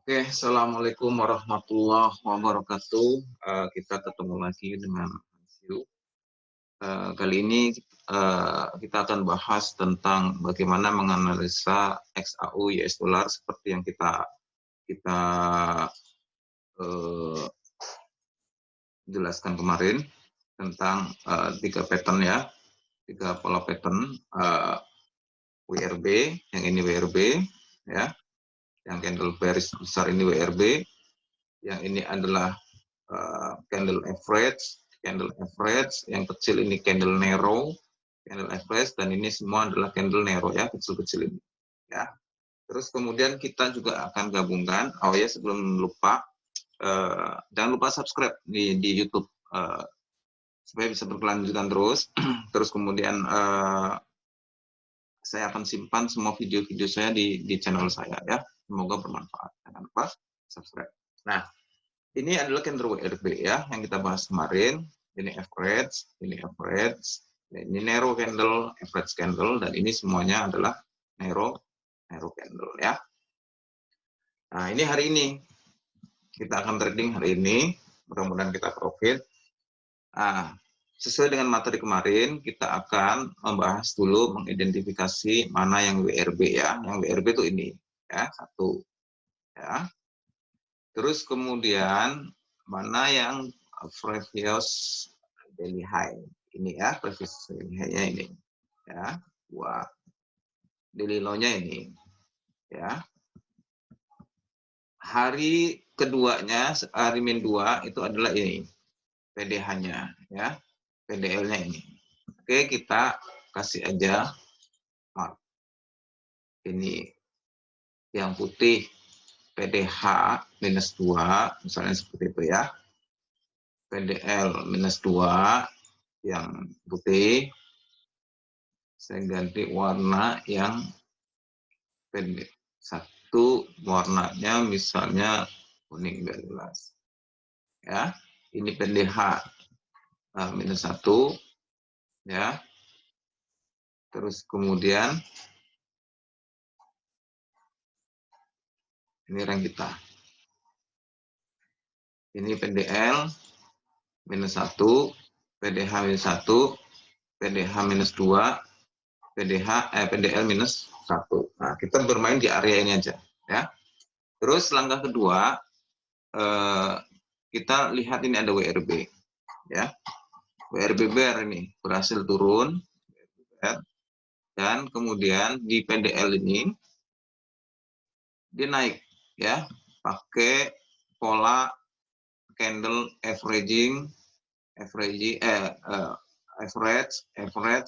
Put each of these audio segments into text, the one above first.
Oke, assalamualaikum warahmatullahi wabarakatuh. Kita ketemu lagi dengan Hansyu. Kali ini kita akan bahas tentang bagaimana menganalisa XAU US dollar seperti yang kita eh, jelaskan kemarin tentang tiga pattern ya, tiga pola pattern WRB, yang ini WRB ya, yang candle bearish besar ini WRB, yang ini adalah candle average, yang kecil ini candle narrow, candle average, dan ini semua adalah candle narrow ya, kecil-kecil ini ya. Terus kemudian kita juga akan gabungkan, oh ya sebelum lupa, jangan lupa subscribe di YouTube supaya bisa berkelanjutan terus. Terus kemudian saya akan simpan semua video-video saya di channel saya ya. Semoga bermanfaat. Jangan lupa subscribe. Nah, ini adalah candle WRB ya, yang kita bahas kemarin. Ini average, ini narrow candle, average candle, dan ini semuanya adalah narrow candle ya. Nah, ini hari ini kita akan trading hari ini, mudah-mudahan kita profit. Nah, sesuai dengan materi kemarin, kita akan membahas dulu mengidentifikasi mana yang WRB ya. Yang WRB itu ini ya, satu ya. Terus kemudian mana yang previous daily high ini ya, previous daily high-nya ini ya, dua daily low-nya ini ya. Hari keduanya, hari min 2 itu adalah ini PDH-nya ya, PDL-nya ini. Oke, kita kasih aja mark. Ini yang putih PDH minus 2, misalnya seperti itu ya. PDL minus 2 yang putih, saya ganti warna yang pendek. Satu warnanya misalnya kuning biar jelas. Ya, ini PDH minus 1 ya. Terus kemudian ini rank kita. Ini PDL minus 1, PDH minus 1, PDH minus 2, PDL minus 1. Nah, kita bermain di area ini aja ya. Terus langkah kedua, kita lihat ini ada WRB ya. WRB bear ini berhasil turun dan kemudian di PDL ini dia naik ya, pakai pola candle average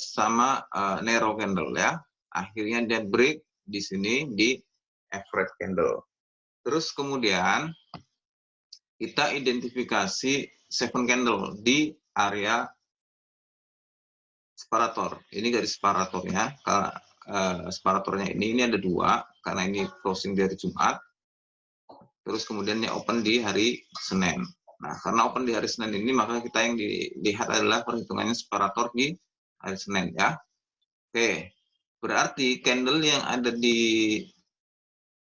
sama narrow candle ya. Akhirnya dia break di sini di average candle. Terus kemudian kita identifikasi seven candle di area separator. Ini garis separatornya. Separatornya ini ada dua karena ini closing dari Jumat. Terus kemudian ini open di hari Senin. Nah, karena open di hari Senin ini, maka kita yang dilihat adalah perhitungannya separator di hari Senin ya. Oke, berarti candle yang ada di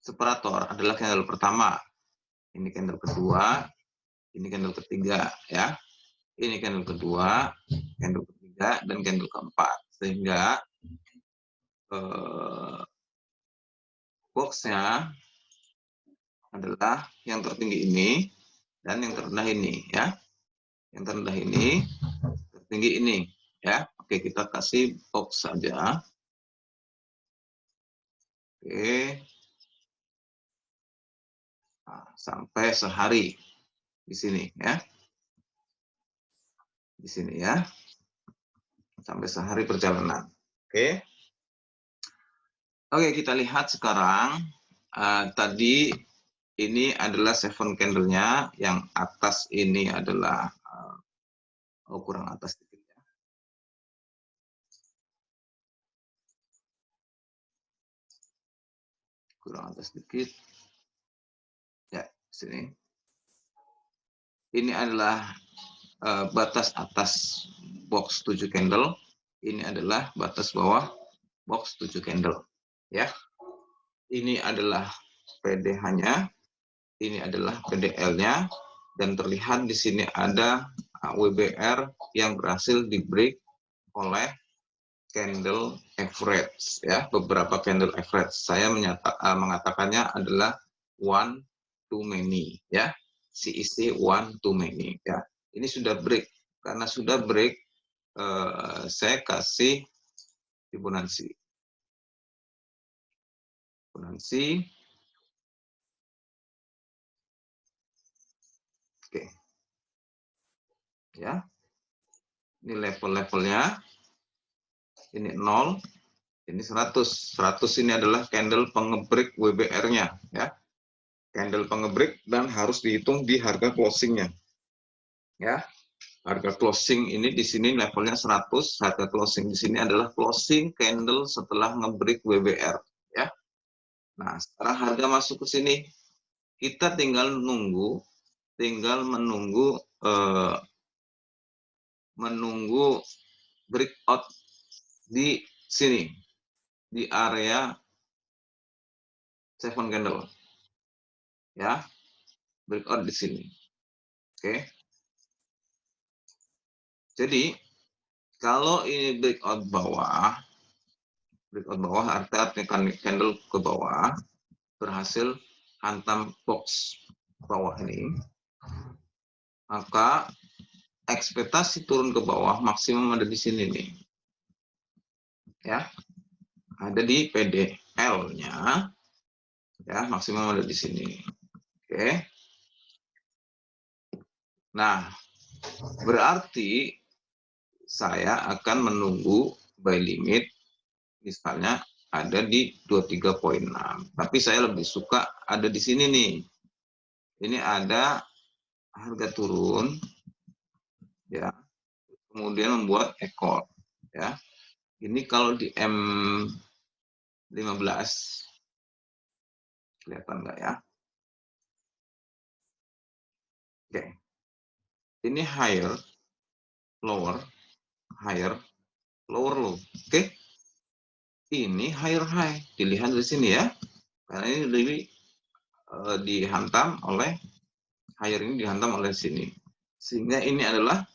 separator adalah candle pertama. Ini candle kedua, ini candle ketiga ya. Ini candle kedua, candle ketiga, dan candle keempat. Sehingga boxnya adalah yang tertinggi ini dan yang terendah ini ya. Yang terendah ini, tertinggi ini ya. Oke, kita kasih box saja. Oke. Nah, sampai sehari di sini ya. Di sini ya. Sampai sehari perjalanan. Oke. Oke, kita lihat sekarang tadi ini adalah seven candle-nya, yang atas ini adalah kurang atas sedikit ya. Kurang atas sedikit. Ya, sini. Ini adalah batas atas box 7 candle. Ini adalah batas bawah box 7 candle ya. Ini adalah PDH-nya. Ini adalah PDL-nya, dan terlihat di sini ada WBR yang berhasil di break oleh candle average, ya, beberapa candle average. Saya mengatakannya adalah one too many, ya, CEC one too many, ya. Ini sudah break, karena sudah break, saya kasih Fibonacci. Oke, ya. Ini level-levelnya. Ini 0, ini 100. 100 ini adalah candle pengebreak WBR-nya, ya. Candle pengebreak dan harus dihitung di harga closing-nya. Ya. Harga closing ini di sini levelnya 100, harga closing di sini adalah closing candle setelah ngebreak WBR, ya. Nah, sekarang harga masuk ke sini, kita tinggal menunggu breakout di sini, di area 7 candle, ya, breakout di sini. Oke. Jadi kalau ini breakout bawah artinya candle ke bawah berhasil hantam box bawah ini, maka ekspektasi turun ke bawah maksimum ada di sini nih, ya, ada di PDL-nya, ya, maksimum ada di sini. Oke. Nah, berarti saya akan menunggu buy limit misalnya ada di 23.6. Tapi saya lebih suka ada di sini nih. Ini ada harga turun, ya, kemudian membuat ekor, ya. Ini kalau di M15 kelihatan nggak, ya? Oke. Ini higher, lower, higher, lower low. Oke. Ini higher high, dilihat di sini, ya. Karena ini lebih dihantam oleh higher, ini dihantam oleh sini. Sehingga ini adalah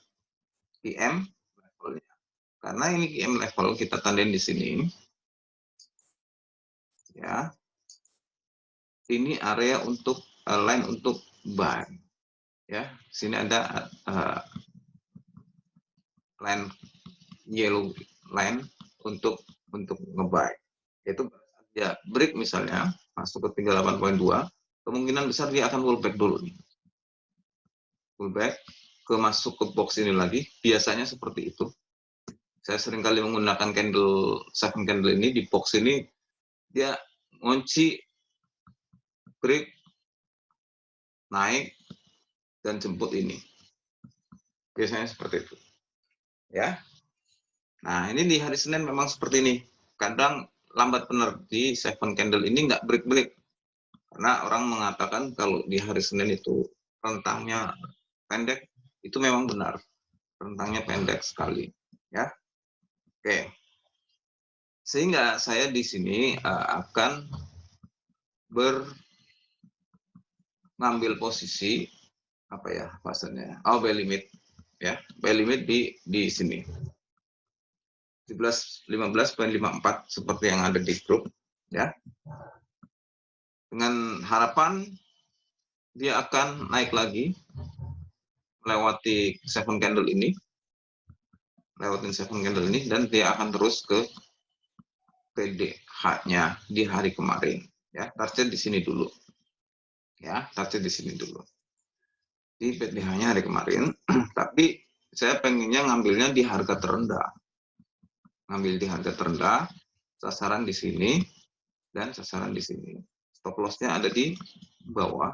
IM levelnya. Karena ini IM level kita tandain di sini, ya. Ini area untuk line untuk buy, ya. Sini ada line yellow line untuk ngebuy. Itu ya break misalnya masuk ke 38.2, kemungkinan besar dia akan pullback dulu nih. Pullback masuk ke box ini lagi, biasanya seperti itu. Saya sering kali menggunakan candle 7 candle ini di box ini, dia ngunci, break, naik, dan jemput ini. Biasanya seperti itu, ya. Nah, ini di hari Senin memang seperti ini. Kadang lambat benar di 7 candle ini nggak break-break. Karena orang mengatakan kalau di hari Senin itu rentangnya pendek, itu memang benar. Rentangnya pendek sekali, ya. Oke. Sehingga saya di sini akan ngambil posisi apa ya bahasanya? Buy limit, ya. Buy limit di sini. 15.54 seperti yang ada di grup, ya. Dengan harapan dia akan naik lagi melewati 7 candle ini, dan dia akan terus ke PDH-nya di hari kemarin, ya. Target di sini dulu, ya, target di sini dulu di PDH-nya hari kemarin. Tapi saya pengennya ngambilnya di harga terendah, sasaran di sini dan sasaran di sini. Stop loss-nya ada di bawah,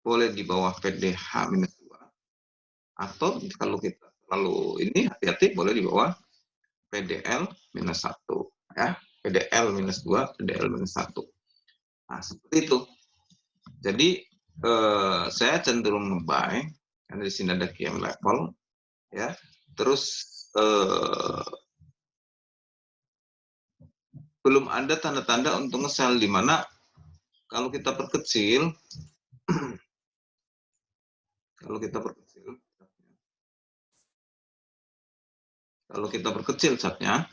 boleh di bawah PDH minus 2, atau kalau kita terlalu ini hati-hati boleh di bawah PDL minus 1, ya. PDL minus 2, PDL minus 1. Nah, seperti itu. Jadi saya cenderung nge-buy karena di sini ada QM level, ya. Terus belum ada tanda-tanda untuk nge-sell, di mana kalau kita perkecil Kalau kita perkecil catnya,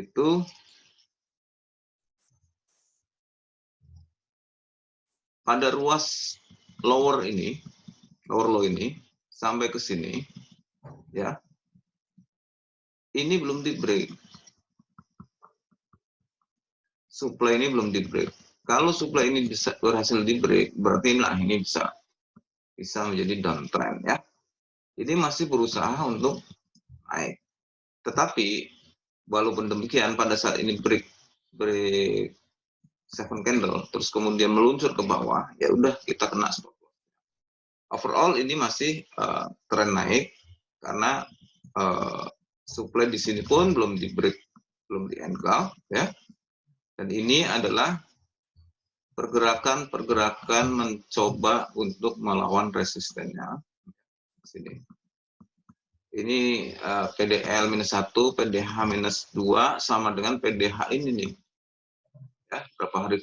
itu pada ruas lower low ini sampai ke sini, ya, ini belum di break. Supply ini belum di break. Kalau supply ini bisa berhasil di break, berarti ini bisa menjadi downtrend, ya. Ini masih berusaha untuk naik. Tetapi walaupun demikian pada saat ini break seven candle terus kemudian meluncur ke bawah, ya udah kita kena stop loss. Overall ini masih tren naik karena supply di sini pun belum di break, belum di engulf, ya. Dan ini adalah pergerakan mencoba untuk melawan resistennya. Sini. Ini PDL -1, PDH -2 sama dengan PDH ini nih. Ya, berapa hari?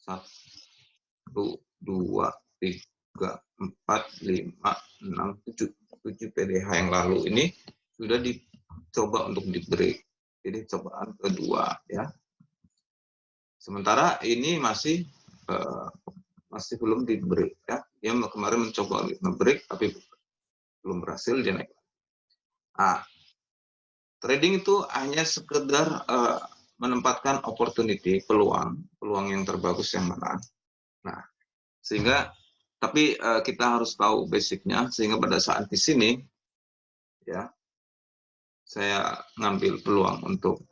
1, 2, 3, 4, 5, 6, 7. 7 PDH yang lalu ini sudah dicoba untuk di break. Jadi cobaan kedua, ya. Sementara ini masih belum di break, ya. Dia kemarin mencoba nge-break tapi belum berhasil, dia naik. Nah, trading itu hanya sekedar menempatkan opportunity, peluang yang terbagus yang mana. Nah, sehingga tapi kita harus tahu basicnya, sehingga pada saat di sini, ya, saya ngambil peluang untuk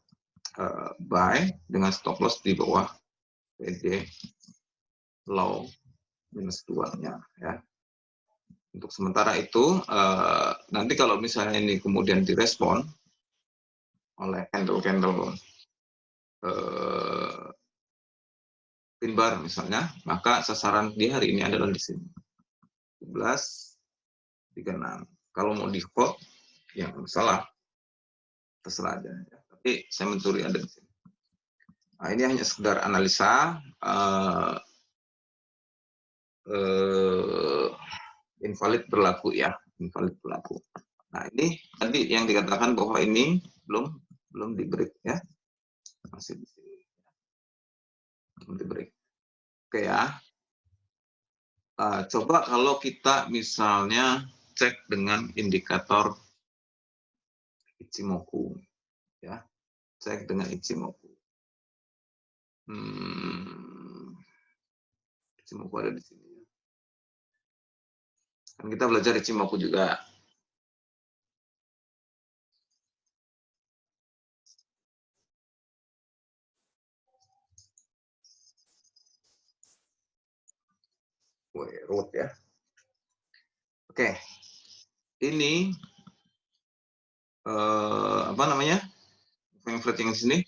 buy dengan stop loss di bawah PD low -2-nya, ya. Untuk sementara itu, nanti kalau misalnya ini kemudian direspon oleh candle-candle pin bar misalnya, maka sasaran di hari ini adalah di sini. 11.36. Kalau mau di hold, ya salah, terserah aja. Tapi saya mencuri ada di sini. Nah, ini hanya sekedar analisa invalid berlaku, ya, invalid berlaku. Nah, ini tadi yang dikatakan bahwa ini belum di break, ya, masih di sini, belum di break. Oke, ya. Coba kalau kita misalnya cek dengan indikator Ichimoku, ya, cek dengan Ichimoku. Ichimoku ada di sini. Kan kita belajar Ichimoku juga. Root, ya. Oke, ini apa namanya? Yang di sini,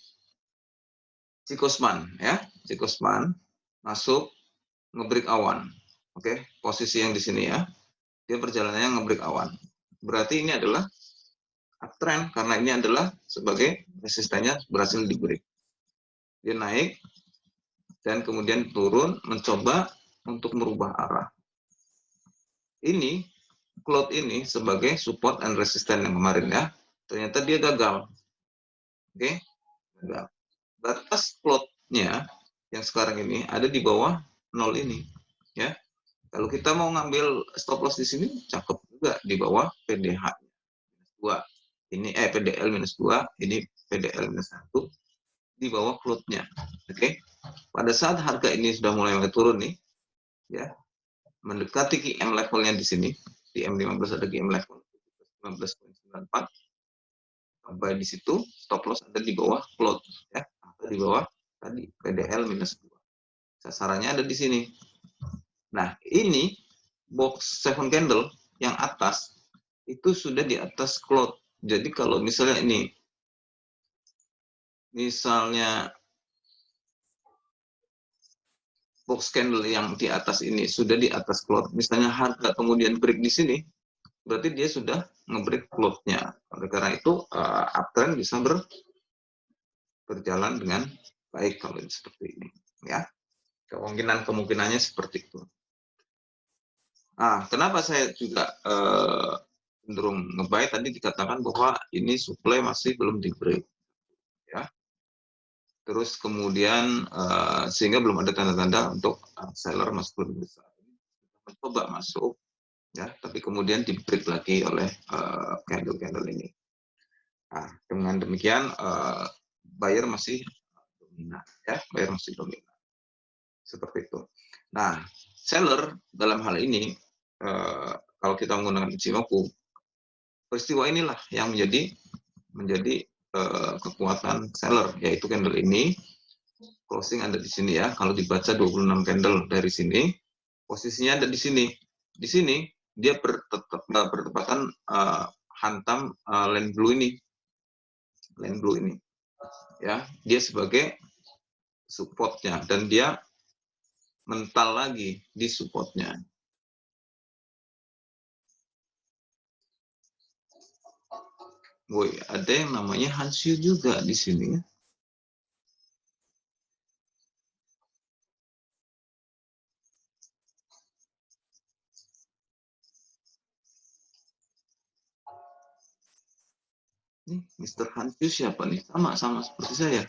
Cikosman, ya, Cikosman masuk ngebreak awan. Oke, posisi yang di sini, ya, dia perjalanannya ngebreak awan. Berarti ini adalah uptrend karena ini adalah sebagai resistennya berhasil di break. Dia naik dan kemudian turun mencoba untuk merubah arah. Ini cloud ini sebagai support and resistance yang kemarin, ya, ternyata dia gagal. Oke, gagal. Batas cloud-nya yang sekarang ini ada di bawah 0 ini, ya. Kalau kita mau ngambil stop loss di sini, cakep juga di bawah PDH -2. Ini PDL -2, ini PDL -1 di bawah cloud-nya. Oke. Pada saat harga ini sudah mulai turun nih, ya, mendekati QM levelnya di sini, di M15 ada QM level 19.94, sampai di situ stop loss ada di bawah cloud, ya, atau di bawah tadi PDL -2. Sasarannya ada di sini. Nah, ini box 7 candle yang atas itu sudah di atas cloud. Jadi kalau misalnya ini misalnya box candle yang di atas ini sudah di atas cloud, misalnya harga kemudian break di sini, berarti dia sudah nge-break cloud-nya. Oleh karena itu uptrend bisa berjalan dengan baik kalau seperti ini, ya. Kemungkinannya seperti itu. Kenapa saya juga cenderung nge-buy, tadi dikatakan bahwa ini supply masih belum di break, ya. Terus kemudian sehingga belum ada tanda-tanda untuk seller masuk lebih besar. Coba masuk, ya, tapi kemudian di break lagi oleh candle-candle ini. Dengan demikian buyer masih dominan, ya, buyer masih dominan. Seperti itu. Nah, seller dalam hal ini kalau kita menggunakan Ichimoku, peristiwa inilah yang menjadi kekuatan seller, yaitu candle ini closing ada di sini, ya. Kalau dibaca 26 candle dari sini, posisinya ada di sini. Di sini dia bertepatan hantam line blue ini, ya. Dia sebagai supportnya dan dia mental lagi di supportnya. Woi, ada yang namanya Hanshu juga di sini. Nih, Mr. Hanshu siapa nih? Sama seperti saya.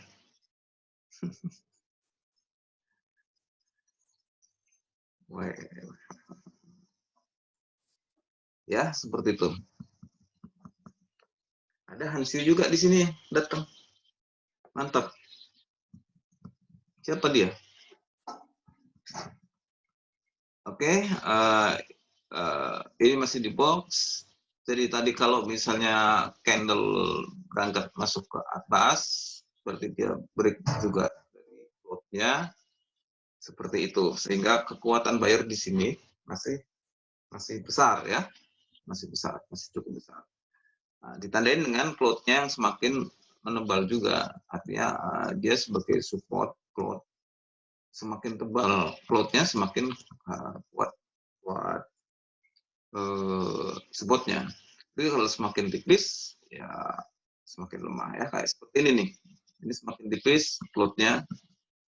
Woi. Ya, seperti itu. Ada Hanshu juga di sini datang. Mantap. Siapa dia? Oke, ini masih di box. Jadi tadi kalau misalnya candle berangkat masuk ke atas, seperti dia break juga dari floatnya, seperti itu. Sehingga kekuatan buyer di sini masih besar, ya, masih besar, masih cukup besar. Ditandain dengan floatnya yang semakin menebal juga, artinya dia sebagai support float semakin tebal, floatnya semakin kuat supportnya. Tapi kalau semakin tipis, ya semakin lemah, ya, kayak seperti ini nih. Ini semakin tipis, floatnya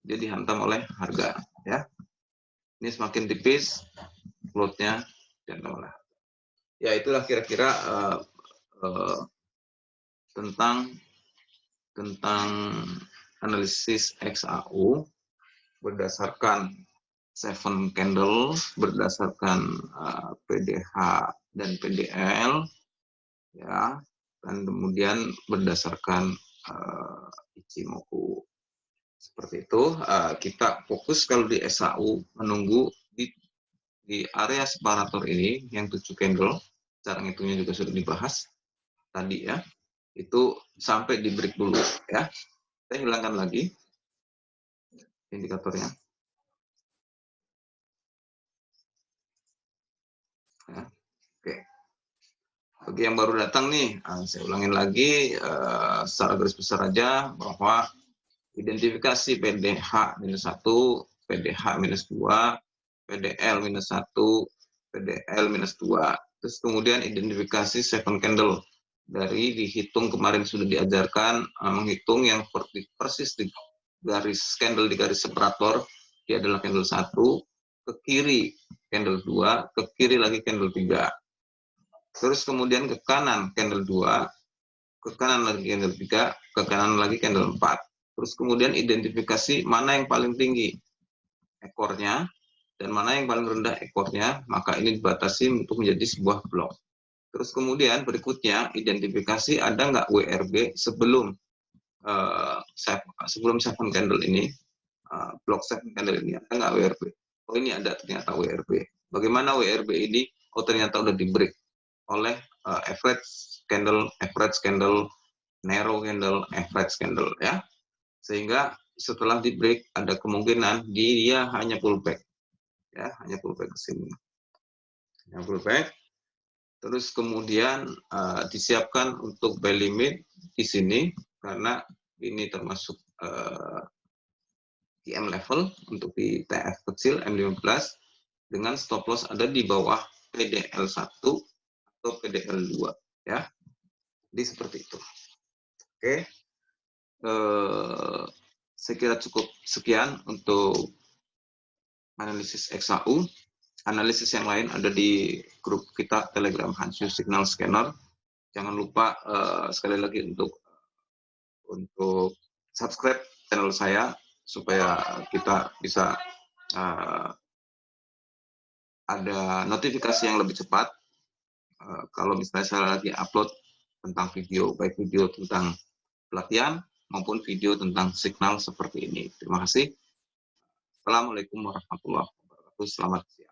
dia dihantam oleh harga, ya. Ini semakin tipis, floatnya dihantam oleh harga. Ya, itulah kira-kira tentang analisis XAU berdasarkan 7 candle, berdasarkan PDH dan PDL, ya, dan kemudian berdasarkan Ichimoku. Seperti itu. Kita fokus kalau di SAU menunggu di area separator ini yang 7 candle, cara ngitungnya juga sudah dibahas tadi, ya. Itu sampai di break dulu, ya. Saya hilangkan lagi indikatornya. Ya. Oke. Bagi yang baru datang nih, saya ulangin lagi secara garis besar aja bahwa identifikasi PDH-1, PDH-2, PDL-1, PDL-2. Terus kemudian identifikasi 7 candle. Dari dihitung kemarin sudah diajarkan menghitung yang persis di garis candle di garis separator, dia adalah candle 1, ke kiri candle 2, ke kiri lagi candle 3. Terus kemudian ke kanan candle 2, ke kanan lagi candle 3, ke kanan lagi candle 4. Terus kemudian identifikasi mana yang paling tinggi ekornya dan mana yang paling rendah ekornya, maka ini dibatasi untuk menjadi sebuah blok. Terus kemudian berikutnya identifikasi ada nggak WRB sebelum sebelum 7 candle ini, blok 7 candle ini ada nggak WRB? Oh, ini ada ternyata WRB. Bagaimana WRB ini? Oh, ternyata udah di break oleh average candle, narrow candle, average candle, ya. Sehingga setelah di break ada kemungkinan dia hanya pullback, ya, hanya pullback ke sini, hanya pullback. Terus kemudian disiapkan untuk buy limit di sini karena ini termasuk TM level untuk di TF kecil M15 dengan stop loss ada di bawah PDL1 atau PDL2, ya. Jadi seperti itu. Oke. Saya kira cukup sekian untuk analisis XAU. analisis yang lain ada di grup kita Telegram Hansyus Signal Scanner. Jangan lupa sekali lagi untuk subscribe channel saya supaya kita bisa ada notifikasi yang lebih cepat kalau misalnya saya lagi upload tentang video, baik video tentang pelatihan maupun video tentang signal seperti ini. Terima kasih. Assalamualaikum warahmatullahi wabarakatuh. Selamat siang.